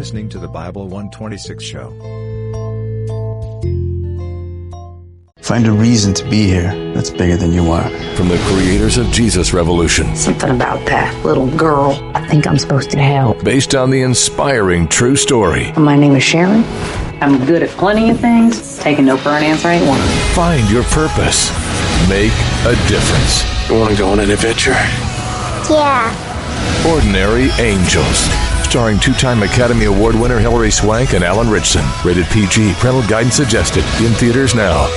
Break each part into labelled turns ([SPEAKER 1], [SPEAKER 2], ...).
[SPEAKER 1] listening to the Bible 126 show.
[SPEAKER 2] Find a reason to be here that's bigger than you are.
[SPEAKER 3] From the creators of Jesus Revolution.
[SPEAKER 4] Something about that little girl. I think I'm supposed to help.
[SPEAKER 3] Based on the inspiring true story.
[SPEAKER 4] My name is Sharon. I'm good at plenty of things. Taking no for an answer ain't one of them.
[SPEAKER 3] Find your purpose. Make a difference.
[SPEAKER 5] You want to go on an adventure?
[SPEAKER 6] Yeah.
[SPEAKER 3] Ordinary Angels. Starring two-time Academy Award winner Hilary Swank and Alan Ritchson. Rated PG. Parental guidance suggested. In theaters now.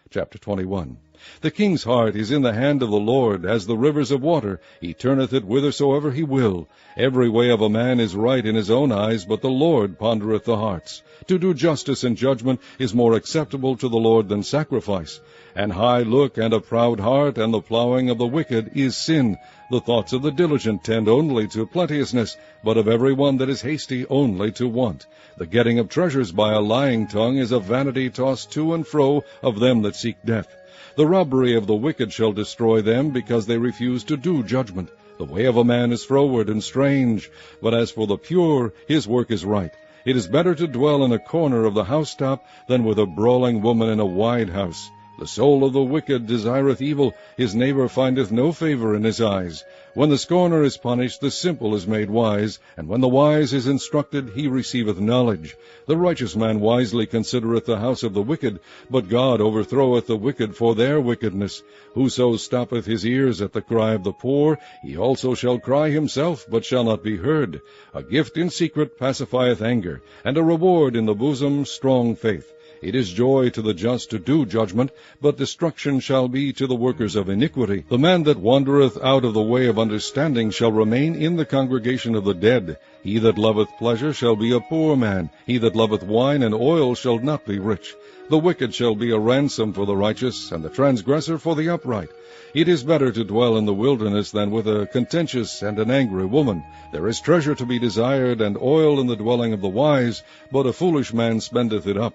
[SPEAKER 7] Chapter 21. The king's heart is in the hand of the Lord, as the rivers of water. He turneth it whithersoever he will. Every way of a man is right in his own eyes, but the Lord pondereth the hearts. To do justice and judgment is more acceptable to the Lord than sacrifice. An high look and a proud heart, and the plowing of the wicked is sin. The thoughts of the diligent tend only to plenteousness, but of every one that is hasty only to want. The getting of treasures by a lying tongue is a vanity tossed to and fro of them that seek death. The robbery of the wicked shall destroy them, because they refuse to do judgment. The way of a man is froward and strange, but as for the pure, his work is right. It is better to dwell in a corner of the housetop than with a brawling woman in a wide house. The soul of the wicked desireth evil, his neighbor findeth no favor in his eyes. When the scorner is punished, the simple is made wise, and when the wise is instructed, he receiveth knowledge. The righteous man wisely considereth the house of the wicked, but God overthroweth the wicked for their wickedness. Whoso stoppeth his ears at the cry of the poor, he also shall cry himself, but shall not be heard. A gift in secret pacifieth anger, and a reward in the bosom strong faith. It is joy to the just to do judgment, but destruction shall be to the workers of iniquity. The man that wandereth out of the way of understanding shall remain in the congregation of the dead. He that loveth pleasure shall be a poor man. He that loveth wine and oil shall not be rich. The wicked shall be a ransom for the righteous, and the transgressor for the upright. It is better to dwell in the wilderness than with a contentious and an angry woman. There is treasure to be desired, and oil in the dwelling of the wise, but a foolish man spendeth it up.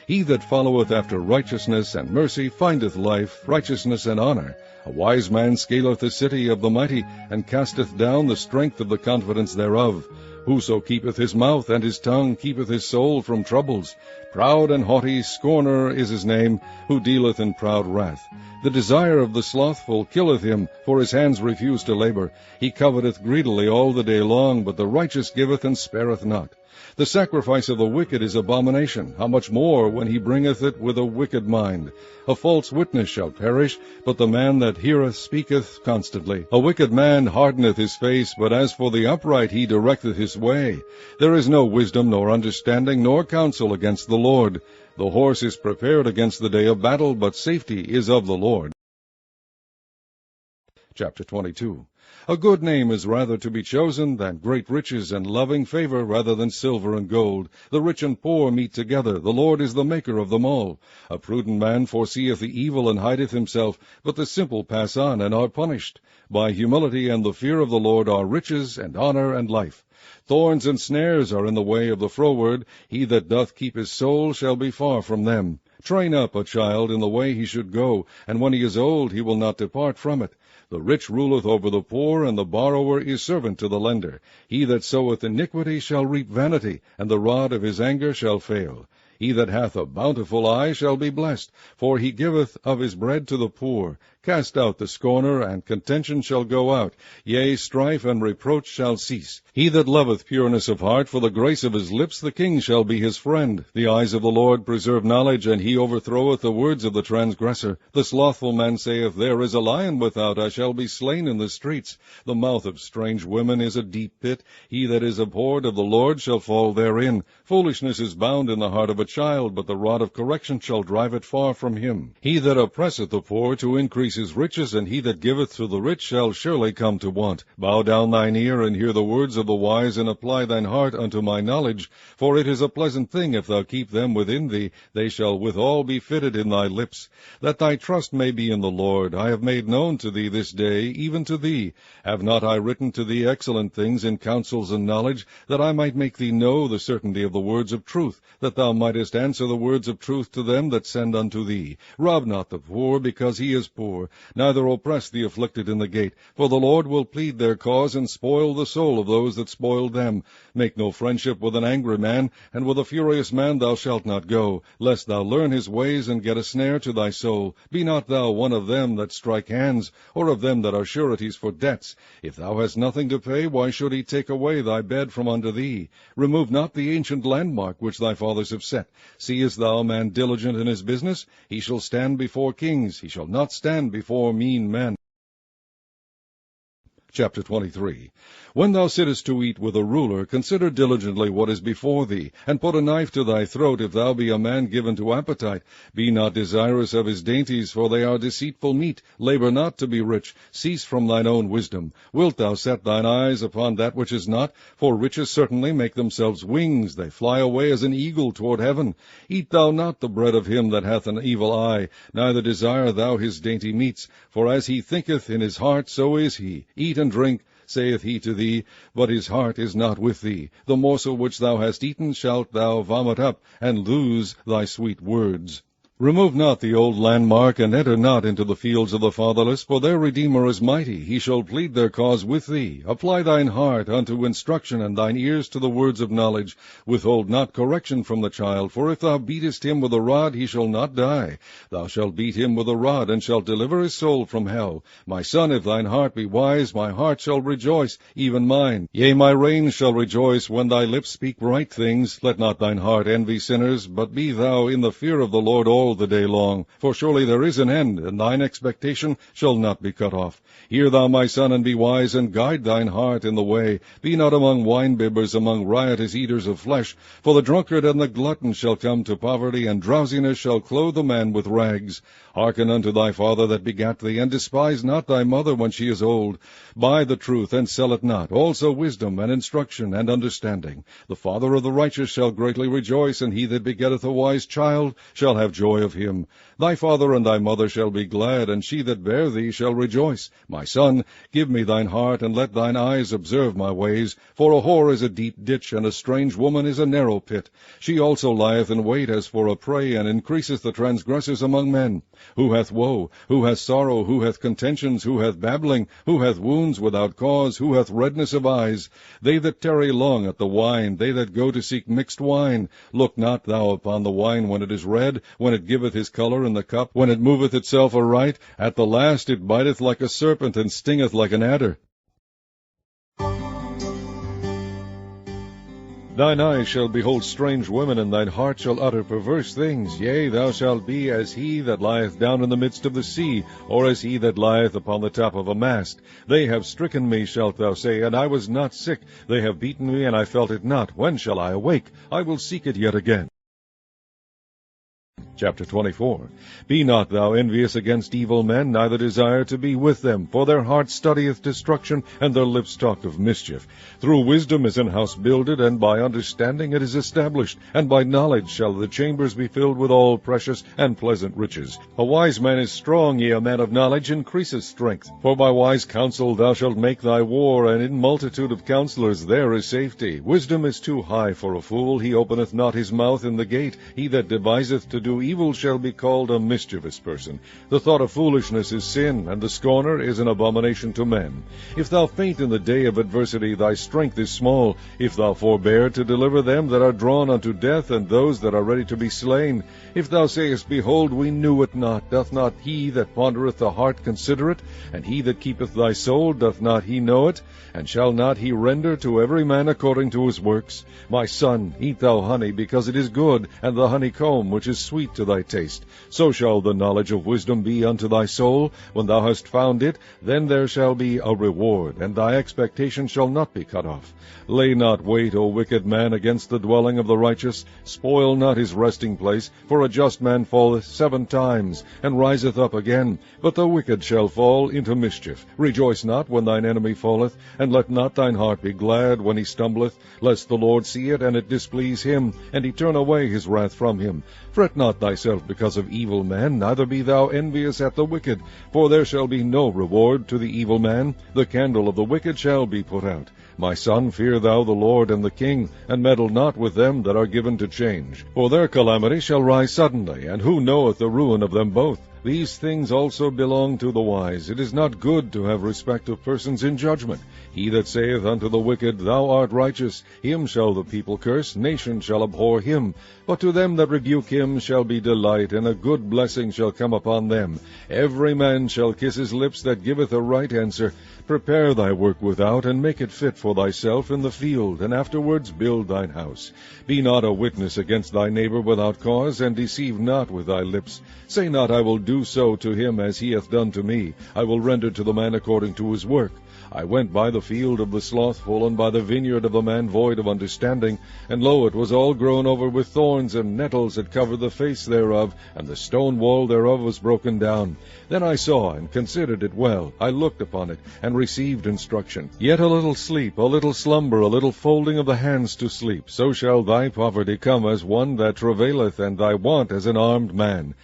[SPEAKER 7] He that followeth after righteousness and mercy findeth life, righteousness, and honor. A wise man scaleth the city of the mighty, and casteth down the strength of the confidence thereof. Whoso keepeth his mouth and his tongue keepeth his soul from troubles. Proud and haughty scorner is his name, who dealeth in proud wrath. The desire of the slothful killeth him, for his hands refuse to labor. He coveteth greedily all the day long, but the righteous giveth and spareth not. The sacrifice of the wicked is abomination, how much more when he bringeth it with a wicked mind. A false witness shall perish, but the man that heareth speaketh constantly. A wicked man hardeneth his face, but as for the upright he directeth his way. There is no wisdom, nor understanding, nor counsel against the Lord. The horse is prepared against the day of battle, but safety is of the Lord. Chapter 22. A good name is rather to be chosen than great riches, and loving favor rather than silver and gold. The rich and poor meet together. The Lord is the maker of them all. A prudent man foreseeth the evil and hideth himself, but the simple pass on and are punished. By humility and the fear of the Lord are riches and honor and life. Thorns and snares are in the way of the froward. He that doth keep his soul shall be far from them. Train up a child in the way he should go, and when he is old he will not depart from it. The rich ruleth over the poor, and the borrower is servant to the lender. He that soweth iniquity shall reap vanity, and the rod of his anger shall fail. He that hath a bountiful eye shall be blessed, for he giveth of his bread to the poor. Cast out the scorner, and contention shall go out. Yea, strife and reproach shall cease. He that loveth pureness of heart, for the grace of his lips the king shall be his friend. The eyes of the Lord preserve knowledge, and he overthroweth the words of the transgressor. The slothful man saith, There is a lion without, I shall be slain in the streets. The mouth of strange women is a deep pit. He that is abhorred of the Lord shall fall therein. Foolishness is bound in the heart of a child, but the rod of correction shall drive it far from him. He that oppresseth the poor to increase his riches, and he that giveth to the rich shall surely come to want. Bow down thine ear, and hear the words of the wise, and apply thine heart unto my knowledge. For it is a pleasant thing if thou keep them within thee, they shall withal be fitted in thy lips. That thy trust may be in the Lord, I have made known to thee this day, even to thee. Have not I written to thee excellent things in counsels and knowledge, that I might make thee know the certainty of the words of truth, that thou mightest didst answer the words of truth to them that send unto thee. Rob not the poor, because he is poor, neither oppress the afflicted in the gate. For the Lord will plead their cause, and spoil the soul of those that spoiled them. Make no friendship with an angry man, and with a furious man thou shalt not go, lest thou learn his ways, and get a snare to thy soul. Be not thou one of them that strike hands, or of them that are sureties for debts. If thou hast nothing to pay, why should he take away thy bed from under thee? Remove not the ancient landmark which thy fathers have set. Seest thou a man diligent in his business? He shall stand before kings, he shall not stand before mean men. Chapter 23. When thou sittest to eat with a ruler, consider diligently what is before thee, and put a knife to thy throat, if thou be a man given to appetite. Be not desirous of his dainties, for they are deceitful meat. Labor not to be rich. Cease from thine own wisdom. Wilt thou set thine eyes upon that which is not? For riches certainly make themselves wings. They fly away as an eagle toward heaven. Eat thou not the bread of him that hath an evil eye, neither desire thou his dainty meats. For as he thinketh in his heart, so is he. Eat and drink, saith he to thee, but his heart is not with thee. The morsel which thou hast eaten shalt thou vomit up, and lose thy sweet words. Remove not the old landmark, and enter not into the fields of the fatherless, for their Redeemer is mighty. He shall plead their cause with thee. Apply thine heart unto instruction, and thine ears to the words of knowledge. Withhold not correction from the child, for if thou beatest him with a rod, he shall not die. Thou shalt beat him with a rod, and shalt deliver his soul from hell. My son, if thine heart be wise, my heart shall rejoice, even mine. Yea, my reins shall rejoice when thy lips speak right things. Let not thine heart envy sinners, but be thou in the fear of the Lord all the day long. For surely there is an end, and thine expectation shall not be cut off. Hear thou, my son, and be wise, and guide thine heart in the way. Be not among winebibbers, among riotous eaters of flesh. For the drunkard and the glutton shall come to poverty, and drowsiness shall clothe a man with rags. Hearken unto thy father that begat thee, and despise not thy mother when she is old. Buy the truth, and sell it not, also wisdom, and instruction, and understanding. The father of the righteous shall greatly rejoice, and he that begetteth a wise child shall have joy of him. Thy father and thy mother shall be glad, and she that bare thee shall rejoice. My son, give me thine heart, and let thine eyes observe my ways. For a whore is a deep ditch, and a strange woman is a narrow pit. She also lieth in wait as for a prey, and increaseth the transgressors among men. Who hath woe? Who hath sorrow? Who hath contentions? Who hath babbling? Who hath wounds without cause? Who hath redness of eyes? They that tarry long at the wine, they that go to seek mixed wine. Look not thou upon the wine when it is red, when it giveth his color in the cup, when it moveth itself aright. At the last it biteth like a serpent, and stingeth like an adder. Thine eyes shall behold strange women, and thine heart shall utter perverse things. Yea, thou shalt be as he that lieth down in the midst of the sea, or as he that lieth upon the top of a mast. They have stricken me, shalt thou say, and I was not sick. They have beaten me, and I felt it not. When shall I awake? I will seek it yet again. Chapter 24. Be not thou envious against evil men, neither desire to be with them, for their heart studieth destruction, and their lips talk of mischief. Through wisdom is an house builded, and by understanding it is established, and by knowledge shall the chambers be filled with all precious and pleasant riches. A wise man is strong, yea, a man of knowledge increaseth strength. For by wise counsel thou shalt make thy war, and in multitude of counselors there is safety. Wisdom is too high for a fool, he openeth not his mouth in the gate. He that deviseth to do evil shall be called a mischievous person. The thought of foolishness is sin, and the scorner is an abomination to men. If thou faint in the day of adversity, thy strength is small. If thou forbear to deliver them that are drawn unto death, and those that are ready to be slain. If thou sayest, Behold, we knew it not, doth not he that pondereth the heart consider it? And he that keepeth thy soul, doth not he know it? And shall not he render to every man according to his works? My son, eat thou honey, because it is good, and the honeycomb, which is sweet to thy taste. So shall the knowledge of wisdom be unto thy soul. When thou hast found it, then there shall be a reward, and thy expectation shall not be cut off. Lay not wait, O wicked man, against the dwelling of the righteous. Spoil not his resting place, for a just man falleth 7 times, and riseth up again. But the wicked shall fall into mischief. Rejoice not when thine enemy falleth, and let not thine heart be glad when he stumbleth, lest the Lord see it, and it displease him, and he turn away his wrath from him. Fret not not thyself because of evil men, neither be thou envious at the wicked, for there shall be no reward to the evil man. The candle of the wicked shall be put out. My son, fear thou the Lord and the king, and meddle not with them that are given to change. For their calamity shall rise suddenly, and who knoweth the ruin of them both? These things also belong to the wise. It is not good to have respect of persons in judgment. He that saith unto the wicked, Thou art righteous, him shall the people curse, nations shall abhor him. But to them that rebuke him shall be delight, and a good blessing shall come upon them. Every man shall kiss his lips that giveth a right answer. Prepare thy work without, and make it fit for thyself in the field, and afterwards build thine house. Be not a witness against thy neighbor without cause, and deceive not with thy lips. Say not, I will do so to him as he hath done to me. I will render to the man according to his work. I went by the field of the slothful, and by the vineyard of the man void of understanding. And lo, it was all grown over with thorns, and nettles had covered the face thereof, and the stone wall thereof was broken down. Then I saw, and considered it well. I looked upon it, and received instruction. Yet a little sleep, a little slumber, a little folding of the hands to sleep, so shall thy poverty come as one that travaileth, and thy want as an armed man.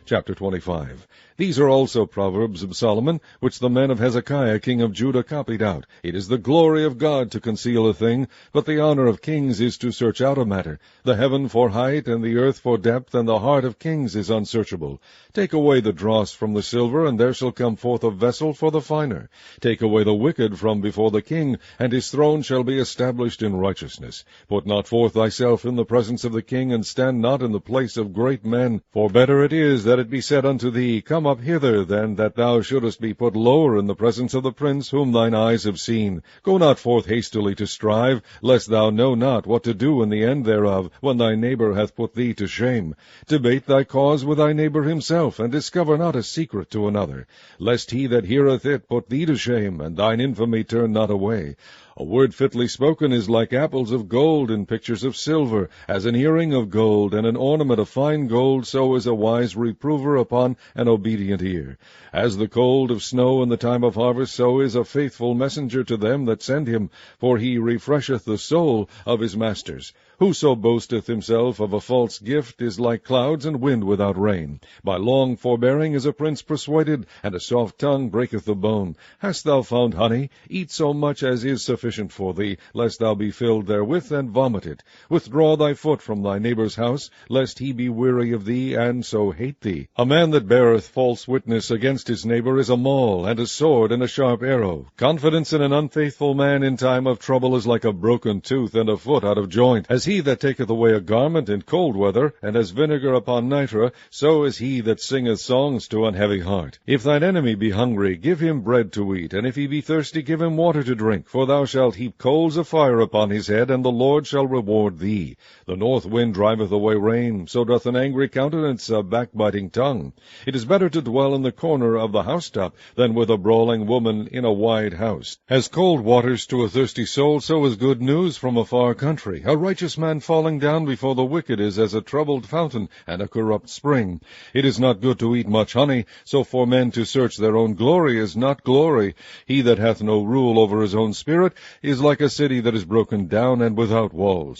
[SPEAKER 7] Chapter 25. These are also Proverbs of Solomon, which the men of Hezekiah king of Judah copied out. It is the glory of God to conceal a thing, but the honor of kings is to search out a matter. The heaven for height, and the earth for depth, and the heart of kings is unsearchable. Take away the dross from the silver, and there shall come forth a vessel for the finer. Take away the wicked from before the king, and his throne shall be established in righteousness. Put not forth thyself in the presence of the king, and stand not in the place of great men. For better it is that it be said unto thee, Come up hither, than that thou shouldest be put lower in the presence of the prince whom thine eyes have seen. Go not forth hastily to strive, lest thou know not what to do in the end thereof, when thy neighbor hath put thee to shame. Debate thy cause with thy neighbor himself, and discover not a secret to another, lest he that heareth it put thee to shame, and thine infamy turn not away. A word fitly spoken is like apples of gold in pictures of silver, as an earring of gold, and an ornament of fine gold, so is a wise reprover upon an obedient ear. As the cold of snow in the time of harvest, so is a faithful messenger to them that send him, for he refresheth the soul of his masters. Whoso boasteth himself of a false gift is like clouds and wind without rain. By long forbearing is a prince persuaded, and a soft tongue breaketh the bone. Hast thou found honey? Eat so much as is sufficient for thee, lest thou be filled therewith, and vomit it. Withdraw thy foot from thy neighbor's house, lest he be weary of thee, and so hate thee. A man that beareth false witness against his neighbor is a maul, and a sword, and a sharp arrow. Confidence in an unfaithful man in time of trouble is like a broken tooth, and a foot out of joint. As he that taketh away a garment in cold weather, and as vinegar upon nitre, so is he that singeth songs to an heavy heart. If thine enemy be hungry, give him bread to eat, and if he be thirsty, give him water to drink. For thou shalt heap coals of fire upon his head, and the Lord shall reward thee. The north wind driveth away rain, so doth an angry countenance a backbiting tongue. It is better to dwell in the corner of the housetop than with a brawling woman in a wide house. As cold waters to a thirsty soul, so is good news from a far country. A righteous man falling down before the wicked is as a troubled fountain and a corrupt spring. It is not good to eat much honey, so for men to search their own glory is not glory. He that hath no rule over his own spirit is like a city that is broken down and without walls.